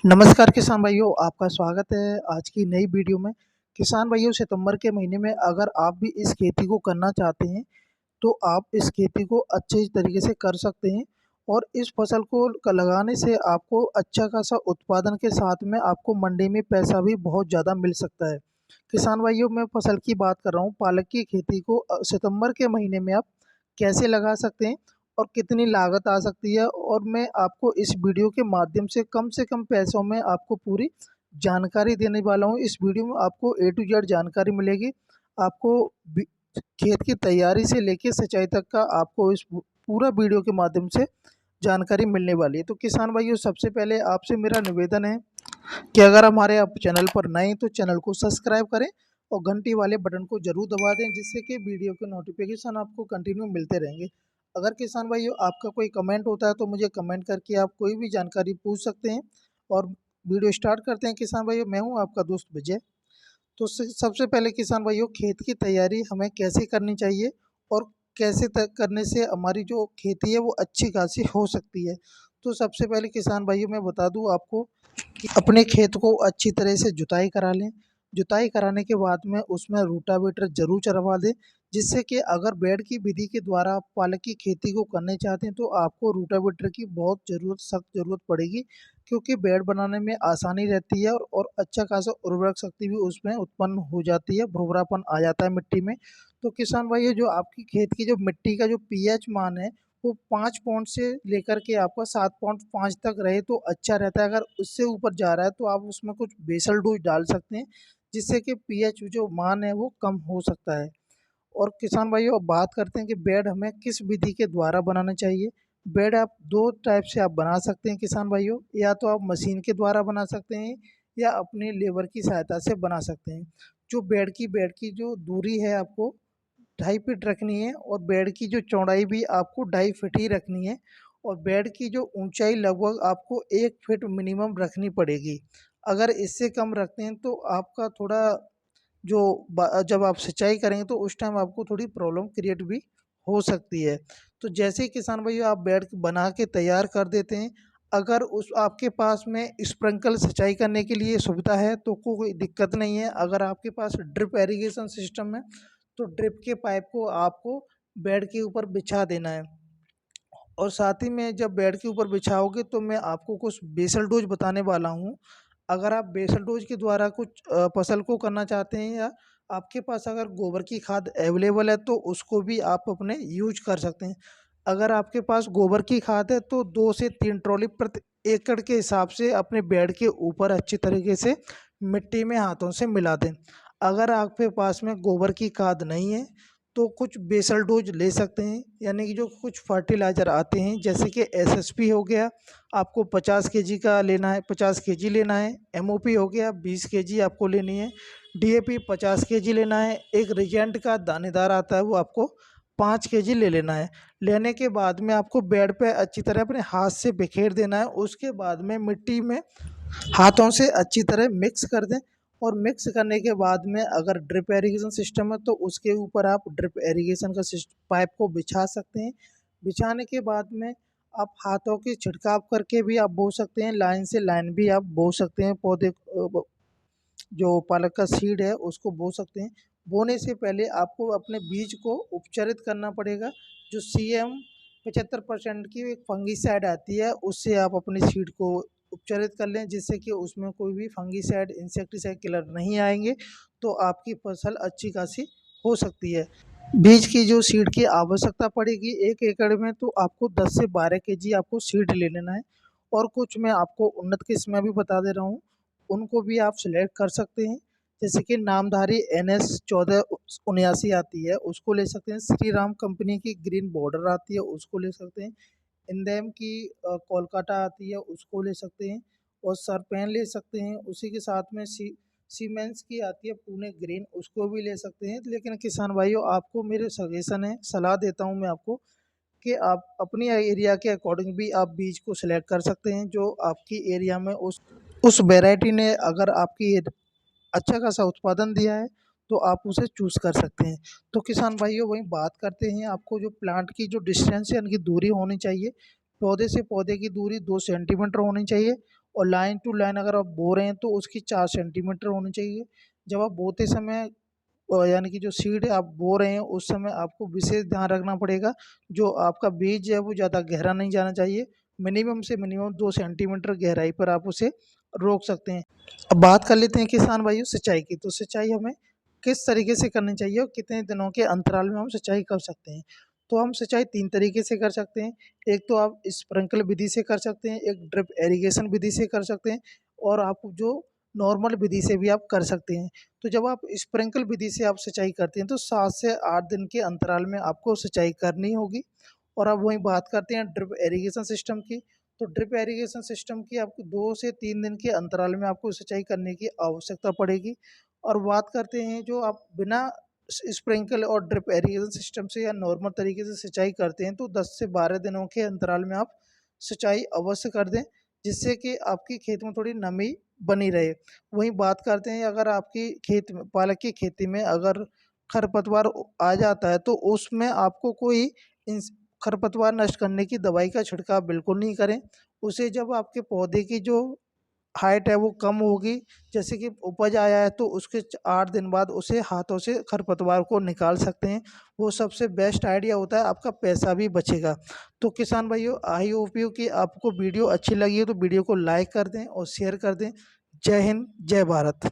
नमस्कार किसान भाइयों, आपका स्वागत है आज की नई वीडियो में। किसान भाइयों, सितंबर के महीने में अगर आप भी इस खेती को करना चाहते हैं, तो आप इस खेती को अच्छे तरीके से कर सकते हैं और इस फसल को लगाने से आपको अच्छा खासा उत्पादन के साथ में आपको मंडी में पैसा भी बहुत ज़्यादा मिल सकता है। किसान भाइयों, मैं फसल की बात कर रहा हूँ। पालक की खेती को सितंबर के महीने में आप कैसे लगा सकते हैं और कितनी लागत आ सकती है, और मैं आपको इस वीडियो के माध्यम से कम पैसों में आपको पूरी जानकारी देने वाला हूँ। इस वीडियो में आपको ए टू जेड जानकारी मिलेगी। आपको खेत की तैयारी से लेके सिंचाई तक का आपको इस पूरा वीडियो के माध्यम से जानकारी मिलने वाली है। तो किसान भाइयों, सबसे पहले आपसे मेरा निवेदन है कि अगर हमारे आप चैनल पर नए हैं तो चैनल को सब्सक्राइब करें और घंटी वाले बटन को जरूर दबा दें, जिससे कि वीडियो के नोटिफिकेशन आपको कंटिन्यू मिलते रहेंगे। अगर किसान भाइयों आपका कोई कमेंट होता है तो मुझे कमेंट करके आप कोई भी जानकारी पूछ सकते हैं। और वीडियो स्टार्ट करते हैं किसान भाइयों। मैं हूं आपका दोस्त विजय। तो सबसे पहले किसान भाइयों, खेत की तैयारी हमें कैसे करनी चाहिए और कैसे करने से हमारी जो खेती है वो अच्छी खासी हो सकती है। तो सबसे पहले किसान भाइयों, मैं बता दूं आपको कि अपने खेत को अच्छी तरह से जुताई करा लें। जुताई कराने के बाद में उसमें रूटावेटर जरूर चढ़वा दें, जिससे कि अगर बेड की विधि के द्वारा आप पालक की खेती को करना चाहते हैं तो आपको रूटावेटर की बहुत सख्त ज़रूरत पड़ेगी, क्योंकि बेड बनाने में आसानी रहती है और अच्छा खासा उर्वरक शक्ति भी उसमें उत्पन्न हो जाती है, भुरभुरापन आ जाता है मिट्टी में। तो किसान भाई, जो आपकी खेत की जो मिट्टी का जो पीएच मान है वो 5 पॉइंट से लेकर के आपका 7.5 तक रहे तो अच्छा रहता है। अगर उससे ऊपर जा रहा है तो आप उसमें कुछ बेसल डोज डाल सकते हैं, जिससे कि पीएच जो मान है वो कम हो सकता है। और किसान भाइयों, अब बात करते हैं कि बेड हमें किस विधि के द्वारा बनाना चाहिए। बेड आप दो टाइप से आप बना सकते हैं किसान भाइयों। या तो आप मशीन के द्वारा बना सकते हैं या अपने लेबर की सहायता से बना सकते हैं। जो बेड की जो दूरी है आपको 2.5 फीट रखनी है, और बेड की जो चौड़ाई भी आपको 2.5 फीट ही रखनी है। और बेड की जो ऊंचाई लगभग आपको 1 फीट मिनिमम रखनी पड़ेगी। अगर इससे कम रखते हैं तो आपका थोड़ा जो जब आप सिंचाई करेंगे तो उस टाइम आपको थोड़ी प्रॉब्लम क्रिएट भी हो सकती है। तो जैसे ही किसान भाइयों आप बेड बना के तैयार कर देते हैं, अगर उस आपके पास में स्प्रिंकल सिंचाई करने के लिए सुविधा है तो कोई दिक्कत नहीं है। अगर आपके पास ड्रिप एरीगेशन सिस्टम है तो ड्रिप के पाइप को आपको बेड के ऊपर बिछा देना है। और साथ ही में जब बेड के ऊपर बिछाओगे तो मैं आपको कुछ बेसल डोज बताने वाला हूँ। अगर आप बेसल डोज के द्वारा कुछ फसल को करना चाहते हैं, या आपके पास अगर गोबर की खाद अवेलेबल है तो उसको भी आप अपने यूज कर सकते हैं। अगर आपके पास गोबर की खाद है तो 2 से 3 ट्रॉली प्रति एकड़ के हिसाब से अपने बेड के ऊपर अच्छी तरीके से मिट्टी में हाथों से मिला दें। अगर आपके पास में गोबर की खाद नहीं है तो कुछ बेसल डोज ले सकते हैं, यानी कि जो कुछ फर्टिलाइज़र आते हैं जैसे कि एसएसपी हो गया, आपको 50 केजी का लेना है, 50 केजी लेना है। एमओपी हो गया, 20 केजी आपको लेनी है। डीएपी 50 केजी लेना है। एक रिजेंट का दानेदार आता है वो आपको 5 केजी ले लेना है। लेने के बाद में आपको बेड पे अच्छी तरह अपने हाथ से बिखेर देना है। उसके बाद में मिट्टी में हाथों से अच्छी तरह मिक्स कर दें। और मिक्स करने के बाद में अगर ड्रिप एरीगेशन सिस्टम है तो उसके ऊपर आप ड्रिप एरीगेशन का पाइप को बिछा सकते हैं। बिछाने के बाद में आप हाथों की छिड़काव करके भी आप बो सकते हैं, लाइन से लाइन भी आप बो सकते हैं। पौधे जो पालक का सीड है उसको बो सकते हैं। बोने से पहले आपको अपने बीज को उपचारित करना पड़ेगा। जो CM 75% की एक फंगीसाइड आती है उससे आप अपने सीड को उपचारित कर लें, जिससे कि उसमें कोई भी फंगीसाइड इंसेक्टिसाइड किलर नहीं आएंगे, तो आपकी फसल अच्छी खासी हो सकती है। बीज की जो सीड की आवश्यकता पड़ेगी 1 एकड़ में, तो आपको 10 से 12 केजी आपको सीड ले लेना है। और कुछ मैं आपको उन्नत किस्में भी बता दे रहा हूँ, उनको भी आप सिलेक्ट कर सकते हैं। जैसे कि नामधारी NS 1479 आती है उसको ले सकते हैं। श्री राम कंपनी की ग्रीन बॉर्डर आती है उसको ले सकते हैं। इंडेम की कोलकाता आती है उसको ले सकते हैं। और सरपैन ले सकते हैं। उसी के साथ में सीमेंस की आती है पुणे ग्रीन, उसको भी ले सकते हैं। लेकिन किसान भाइयों, आपको मेरे सजेशन है, सलाह देता हूँ मैं आपको कि आप अपनी एरिया के अकॉर्डिंग भी आप बीज को सिलेक्ट कर सकते हैं। जो आपकी एरिया में उस वैरायटी ने अगर आपकी अच्छा खासा उत्पादन दिया है तो आप उसे चूज़ कर सकते हैं। तो किसान भाइयों, वहीं बात करते हैं, आपको जो प्लांट की जो डिस्टेंस है, उनकी दूरी होनी चाहिए। पौधे से पौधे की दूरी 2 सेंटीमीटर होनी चाहिए। और लाइन टू लाइन अगर आप बो रहे हैं तो उसकी 4 सेंटीमीटर होनी चाहिए। जब आप बोते समय यानी कि जो सीड आप बो रहे हैं उस समय आपको विशेष ध्यान रखना पड़ेगा, जो आपका बीज है वो ज़्यादा गहरा नहीं जाना चाहिए। मिनिमम से मिनिमम 2 सेंटीमीटर गहराई पर आप उसे रोक सकते हैं। अब बात कर लेते हैं किसान भाइयों सिंचाई की। तो सिंचाई हमें किस तरीके से करनी चाहिए और कितने दिनों के अंतराल में हम सिंचाई कर सकते हैं। तो हम सिंचाई 3 तरीके से कर सकते हैं। एक तो आप स्प्रिंकल विधि से कर सकते हैं, एक ड्रिप इरिगेशन विधि से कर सकते हैं और आप जो नॉर्मल विधि से भी आप कर सकते हैं। तो जब आप स्प्रिंकल विधि से आप सिंचाई करते हैं तो 7 से 8 दिन के अंतराल में आपको सिंचाई करनी होगी। और अब वहीं बात करते हैं ड्रिप इरिगेशन सिस्टम की। तो ड्रिप इरिगेशन सिस्टम की आपको 2 से 3 दिन के अंतराल में आपको सिंचाई करने की आवश्यकता पड़ेगी। और बात करते हैं जो आप बिना स्प्रिंकल और ड्रिप इरिगेशन सिस्टम से या नॉर्मल तरीके से सिंचाई करते हैं तो 10 से 12 दिनों के अंतराल में आप सिंचाई अवश्य कर दें, जिससे कि आपकी खेत में थोड़ी नमी बनी रहे। वहीं बात करते हैं अगर आपकी खेत में पालक की खेती में अगर खरपतवार आ जाता है तो उसमें आपको कोई खरपतवार नष्ट करने की दवाई का छिड़काव बिल्कुल नहीं करें। उसे जब आपके पौधे की जो हाइट है वो कम होगी, जैसे कि उपज आया है तो उसके 8 दिन बाद उसे हाथों से खरपतवार को निकाल सकते हैं। वो सबसे बेस्ट आइडिया होता है, आपका पैसा भी बचेगा। तो किसान भाइयों, आई होप यू कि आपको वीडियो अच्छी लगी हो तो वीडियो को लाइक कर दें और शेयर कर दें। जय हिंद, जय भारत।